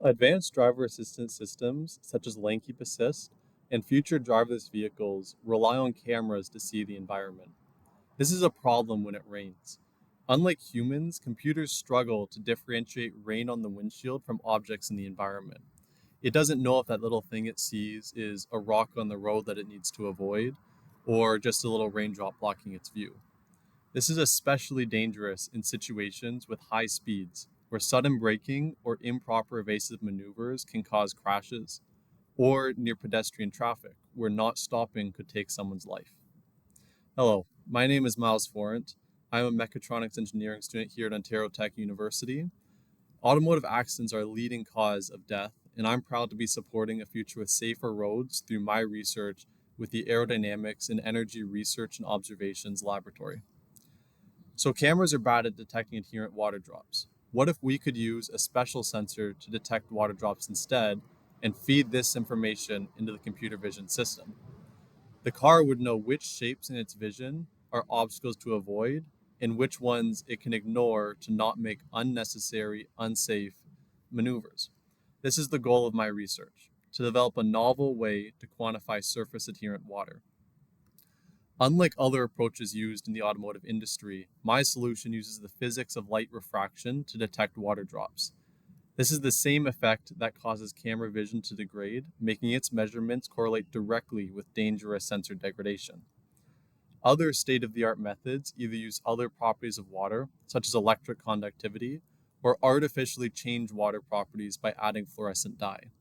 Advanced driver assistance systems, such as lane keep assist and future driverless vehicles, rely on cameras to see the environment. This is a problem when it rains. Unlike humans, computers struggle to differentiate rain on the windshield from objects in the environment. It doesn't know if that little thing it sees is a rock on the road that it needs to avoid or just a little raindrop blocking its view. This is especially dangerous in situations with high speeds, where sudden braking or improper evasive maneuvers can cause crashes, or near pedestrian traffic, where not stopping could take someone's life. Hello, my name is Miles Forint. I'm a mechatronics engineering student here at Ontario Tech University. Automotive accidents are a leading cause of death, and I'm proud to be supporting a future with safer roads through my research with the Aerodynamics and Energy Research and Observations Laboratory. So cameras are bad at detecting adherent water drops. What if we could use a special sensor to detect water drops instead and feed this information into the computer vision system? The car would know which shapes in its vision are obstacles to avoid and which ones it can ignore to not make unnecessary, unsafe maneuvers. This is the goal of my research, to develop a novel way to quantify surface adherent water. Unlike other approaches used in the automotive industry, my solution uses the physics of light refraction to detect water drops. This is the same effect that causes camera vision to degrade, making its measurements correlate directly with dangerous sensor degradation. Other state-of-the-art methods either use other properties of water, such as electric conductivity, or artificially change water properties by adding fluorescent dye.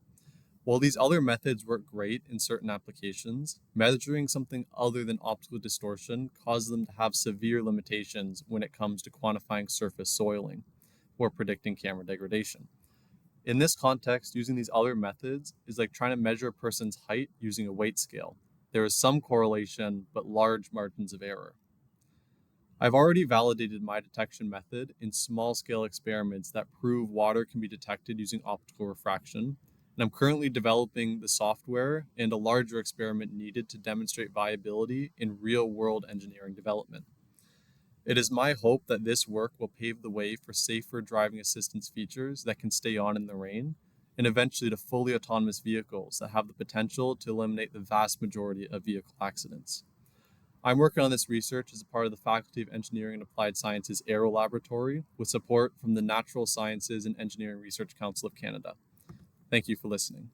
While these other methods work great in certain applications, measuring something other than optical distortion causes them to have severe limitations when it comes to quantifying surface soiling or predicting camera degradation. In this context, using these other methods is like trying to measure a person's height using a weight scale. There is some correlation, but large margins of error. I've already validated my detection method in small-scale experiments that prove water can be detected using optical refraction, and I'm currently developing the software and a larger experiment needed to demonstrate viability in real-world engineering development. It is my hope that this work will pave the way for safer driving assistance features that can stay on in the rain, and eventually to fully autonomous vehicles that have the potential to eliminate the vast majority of vehicle accidents. I'm working on this research as a part of the Faculty of Engineering and Applied Sciences Aero Laboratory with support from the Natural Sciences and Engineering Research Council of Canada. Thank you for listening.